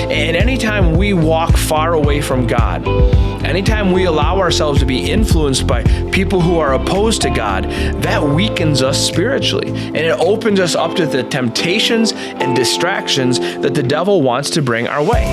And anytime we walk far away from God, anytime we allow ourselves to be influenced by people who are opposed to God, that weakens us spiritually. And it opens us up to the temptations and distractions that the devil wants to bring our way.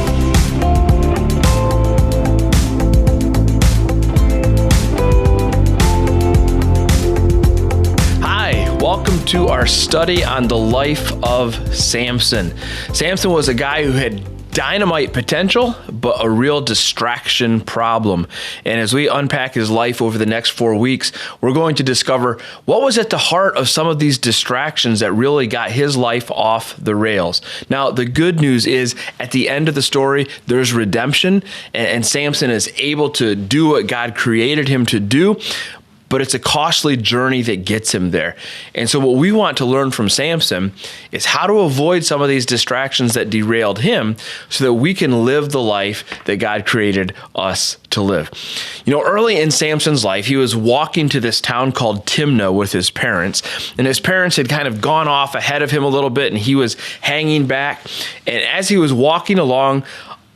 Welcome to our study on the life of Samson. Samson was a guy who had dynamite potential, but a real distraction problem. And as we unpack his life over the next 4 weeks, we're going to discover what was at the heart of some of these distractions that really got his life off the rails. Now, the good news is at the end of the story, there's redemption, and Samson is able to do what God created him to do. But it's a costly journey that gets him there. And so what we want to learn from Samson is how to avoid some of these distractions that derailed him so that we can live the life that God created us to live. You know, early in Samson's life, he was walking to this town called Timnah with his parents, and his parents had kind of gone off ahead of him a little bit, and he was hanging back. And as he was walking along,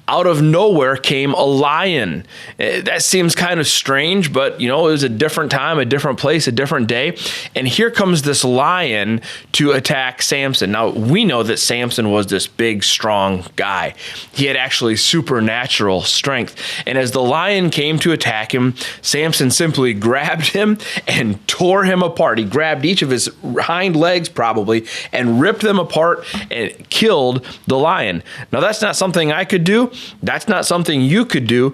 out of nowhere came a lion. That seems kind of strange, but it was a different time, a different place, a different day. And here comes this lion to attack Samson. Now, we know that Samson was this big, strong guy. He had actually supernatural strength. And as the lion came to attack him, Samson simply grabbed him and tore him apart. He grabbed each of his hind legs probably and ripped them apart and killed the lion. Now, that's not something I could do. That's not something you could do,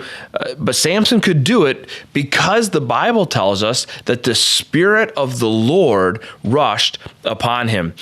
but Samson could do it because the Bible tells us that the Spirit of the Lord rushed upon him.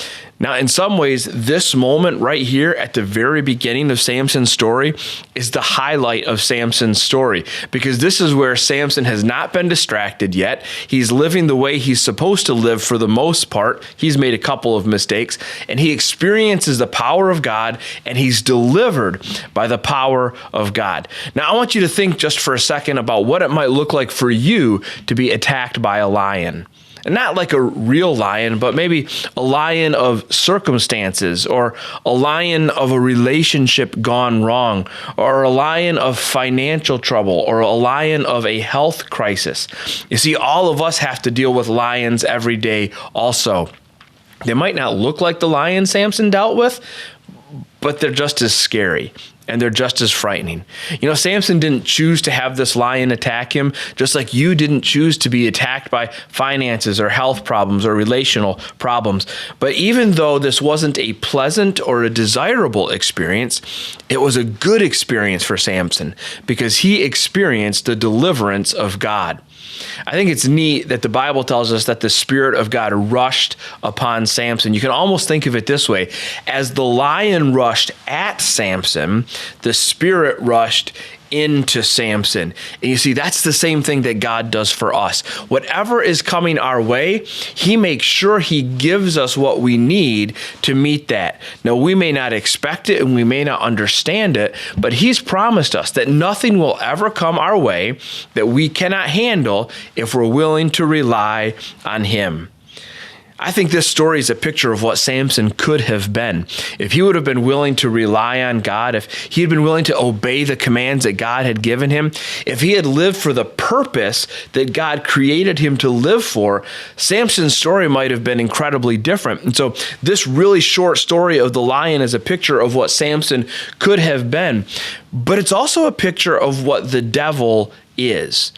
Now, in some ways, this moment right here at the very beginning of Samson's story is the highlight of Samson's story, because this is where Samson has not been distracted yet. He's living the way he's supposed to live for the most part. He's made a couple of mistakes, and he experiences the power of God, and he's delivered by the power of God. Now, I want you to think just for a second about what it might look like for you to be attacked by a lion. And not like a real lion, but maybe a lion of circumstances, or a lion of a relationship gone wrong, or a lion of financial trouble, or a lion of a health crisis. You see, all of us have to deal with lions every day also. They might not look like the lion Samson dealt with, but they're just as scary. And they're just as frightening. Samson didn't choose to have this lion attack him, just like you didn't choose to be attacked by finances or health problems or relational problems. But even though this wasn't a pleasant or a desirable experience, it was a good experience for Samson because he experienced the deliverance of God. I think it's neat that the Bible tells us that the Spirit of God rushed upon Samson. You can almost think of it this way. As the lion rushed at Samson, the Spirit rushed into Samson. And you see, that's the same thing that God does for us. Whatever is coming our way, he makes sure he gives us what we need to meet that. Now, we may not expect it and we may not understand it, but he's promised us that nothing will ever come our way that we cannot handle if we're willing to rely on him. I think this story is a picture of what Samson could have been. If he would have been willing to rely on God, if he had been willing to obey the commands that God had given him, if he had lived for the purpose that God created him to live for, Samson's story might have been incredibly different. And so this really short story of the lion is a picture of what Samson could have been, but it's also a picture of what the devil is.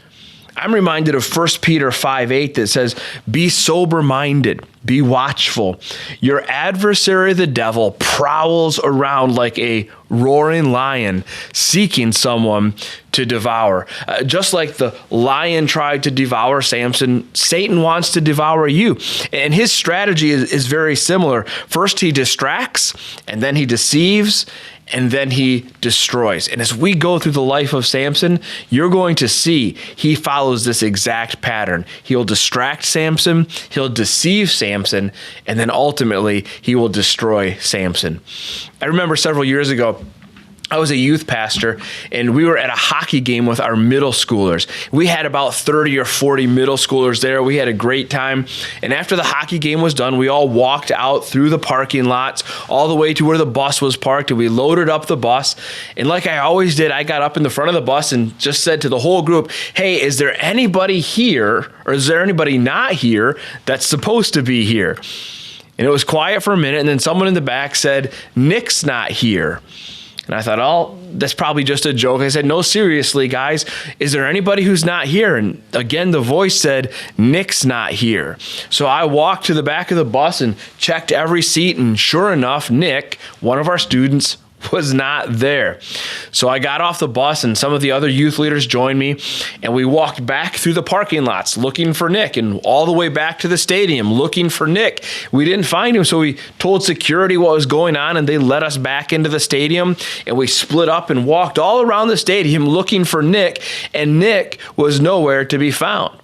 I'm reminded of 1 Peter 5:8 that says, "Be sober-minded, be watchful. Your adversary, the devil, prowls around like a roaring lion, seeking someone to devour." Just like the lion tried to devour Samson, Satan wants to devour you. And his strategy is very similar. First, he distracts, and then he deceives, and then he destroys. And as we go through the life of Samson, you're going to see he follows this exact pattern. He'll distract Samson, he'll deceive Samson, and then ultimately he will destroy Samson. I remember several years ago, I was a youth pastor, and we were at a hockey game with our middle schoolers. We had about 30 or 40 middle schoolers there. We had a great time. And after the hockey game was done, we all walked out through the parking lots all the way to where the bus was parked, and we loaded up the bus. And like I always did, I got up in the front of the bus and just said to the whole group, hey, is there anybody here, or is there anybody not here that's supposed to be here? And it was quiet for a minute, and then someone in the back said, Nick's not here. And I thought, oh, that's probably just a joke. I said, no, seriously, guys, is there anybody who's not here? And again, the voice said, Nick's not here. So I walked to the back of the bus and checked every seat. And sure enough, Nick, one of our students, was not there. So I got off the bus, and some of the other youth leaders joined me, and we walked back through the parking lots looking for Nick, and all the way back to the stadium looking for Nick. We didn't find him, so we told security what was going on, and they let us back into the stadium, and we split up and walked all around the stadium looking for Nick, and Nick was nowhere to be found.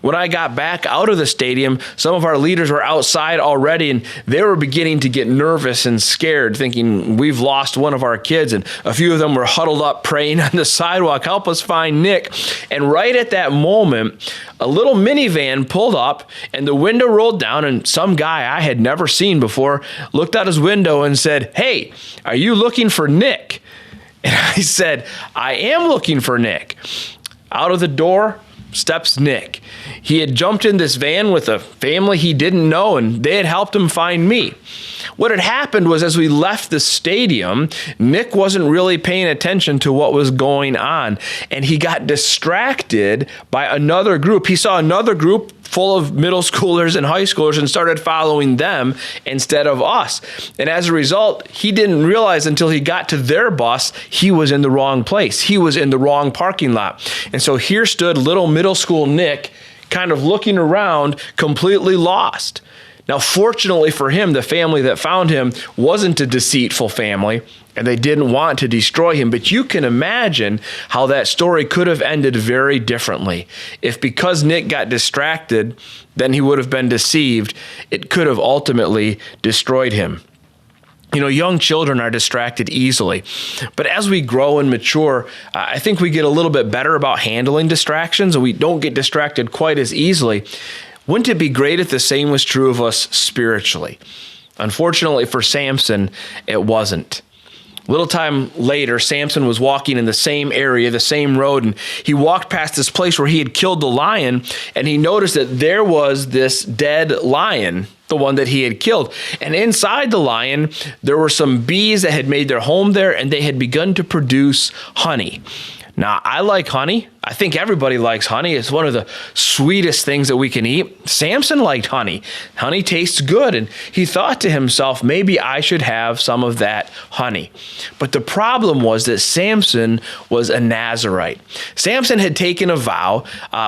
When I got back out of the stadium, some of our leaders were outside already, and they were beginning to get nervous and scared, thinking we've lost one of our kids. And a few of them were huddled up praying on the sidewalk, help us find Nick. And right at that moment, a little minivan pulled up, and the window rolled down, and some guy I had never seen before looked out his window and said, hey, are you looking for Nick? And I said, I am looking for Nick. Out of the door steps Nick. He had jumped in this van with a family he didn't know, and they had helped him find me. What had happened was, as we left the stadium, Nick wasn't really paying attention to what was going on, and he got distracted by another group. He saw another group full of middle schoolers and high schoolers and started following them instead of us. And as a result, he didn't realize until he got to their bus, he was in the wrong place. He was in the wrong parking lot. And so here stood little middle school Nick, kind of looking around, completely lost. Now, fortunately for him, the family that found him wasn't a deceitful family, and they didn't want to destroy him. But you can imagine how that story could have ended very differently. If because Nick got distracted, then he would have been deceived, it could have ultimately destroyed him. You know, young children are distracted easily, but as we grow and mature, I think we get a little bit better about handling distractions, and we don't get distracted quite as easily. Wouldn't it be great if the same was true of us spiritually? Unfortunately for Samson, it wasn't. A little time later, Samson was walking in the same area, the same road, and he walked past this place where he had killed the lion, and he noticed that there was this dead lion, the one that he had killed. And inside the lion, there were some bees that had made their home there, and they had begun to produce honey. Now, I like honey. I think everybody likes honey. It's one of the sweetest things that we can eat. Samson liked honey. Honey tastes good, and he thought to himself, maybe I should have some of that honey. But the problem was that Samson was a Nazarite. Samson had taken a vow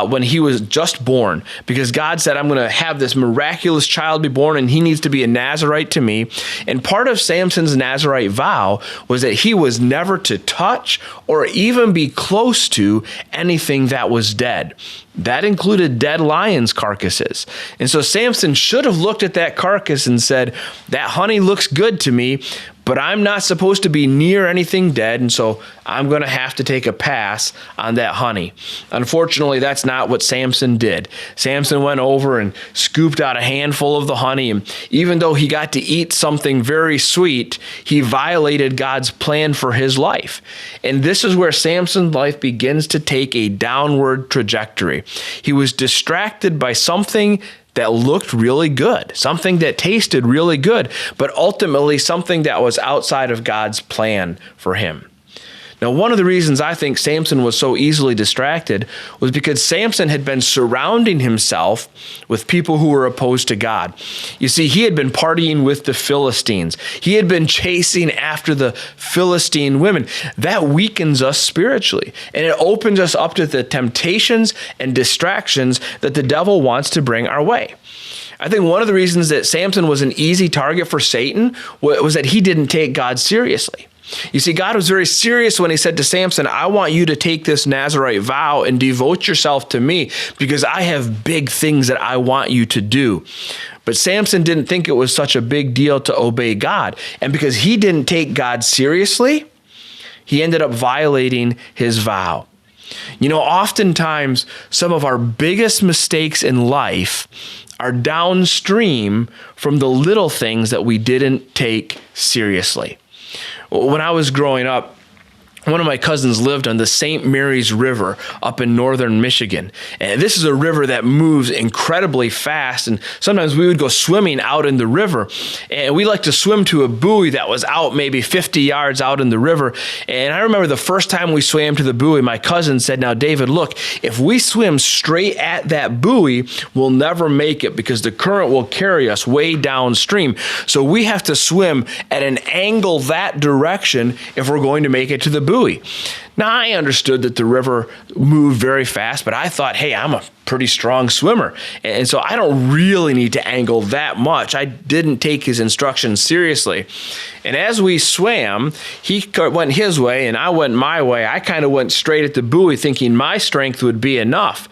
when he was just born, because God said, I'm going to have this miraculous child be born, and he needs to be a Nazarite to me. And part of Samson's Nazarite vow was that he was never to touch or even be close to anything that was dead. That included dead lions' carcasses. And so Samson should have looked at that carcass and said, that honey looks good to me, but I'm not supposed to be near anything dead, and so I'm going to have to take a pass on that honey. Unfortunately, that's not what Samson did. Samson went over and scooped out a handful of the honey, and even though he got to eat something very sweet, he violated God's plan for his life. And this is where Samson's life begins to take a downward trajectory. He was distracted by something that looked really good, something that tasted really good, but ultimately something that was outside of God's plan for him. Now, one of the reasons I think Samson was so easily distracted was because Samson had been surrounding himself with people who were opposed to God. You see, he had been partying with the Philistines. He had been chasing after the Philistine women. That weakens us spiritually, and it opens us up to the temptations and distractions that the devil wants to bring our way. I think one of the reasons that Samson was an easy target for Satan was that he didn't take God seriously. You see, God was very serious when he said to Samson, I want you to take this Nazarite vow and devote yourself to me because I have big things that I want you to do. But Samson didn't think it was such a big deal to obey God. And because he didn't take God seriously, he ended up violating his vow. You know, oftentimes some of our biggest mistakes in life are downstream from the little things that we didn't take seriously. When I was growing up, one of my cousins lived on the St. Mary's River up in northern Michigan. And this is a river that moves incredibly fast. And sometimes we would go swimming out in the river. And we like to swim to a buoy that was out maybe 50 yards out in the river. And I remember the first time we swam to the buoy, my cousin said, "Now, David, look, if we swim straight at that buoy, we'll never make it because the current will carry us way downstream. So we have to swim at an angle that direction if we're going to make it to the buoy." Now, I understood that the river moved very fast, but I thought, hey, I'm a pretty strong swimmer, and so I don't really need to angle that much. I didn't take his instructions seriously. And as we swam, he went his way and I went my way. I kind of went straight at the buoy thinking my strength would be enough.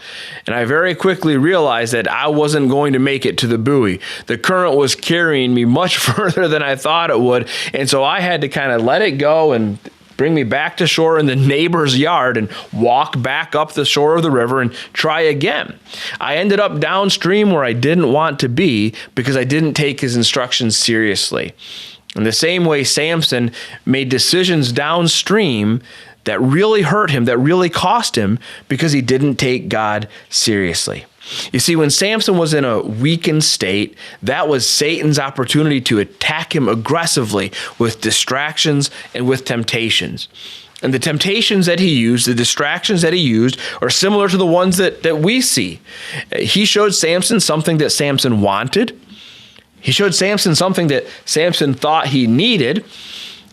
And I very quickly realized that I wasn't going to make it to the buoy. The current was carrying me much further than I thought it would, and so I had to kind of let it go and bring me back to shore in the neighbor's yard and walk back up the shore of the river and try again. I ended up downstream where I didn't want to be because I didn't take his instructions seriously. In the same way, Samson made decisions downstream that really hurt him, that really cost him because he didn't take God seriously. You see, when Samson was in a weakened state, that was Satan's opportunity to attack him aggressively with distractions and with temptations. And the temptations that he used, the distractions that he used, are similar to the ones that we see. He showed Samson something that Samson wanted. He showed Samson something that Samson thought he needed.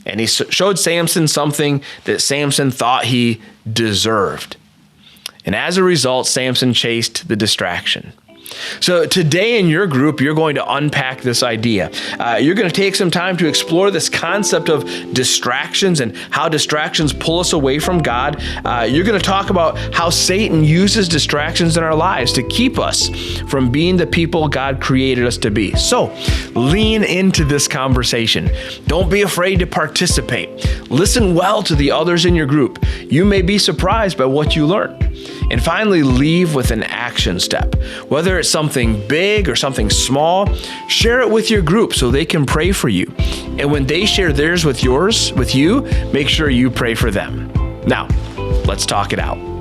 And he showed Samson something that Samson thought he deserved. And as a result, Samson chased the distraction. So today in your group, you're going to unpack this idea. You're going to take some time to explore this concept of distractions and how distractions pull us away from God. You're going to talk about how Satan uses distractions in our lives to keep us from being the people God created us to be. So lean into this conversation. Don't be afraid to participate. Listen well to the others in your group. You may be surprised by what you learn. And finally, leave with an action step. Whether it's something big or something small, share it with your group so they can pray for you. And when they share theirs with you, make sure you pray for them. Now, let's talk it out.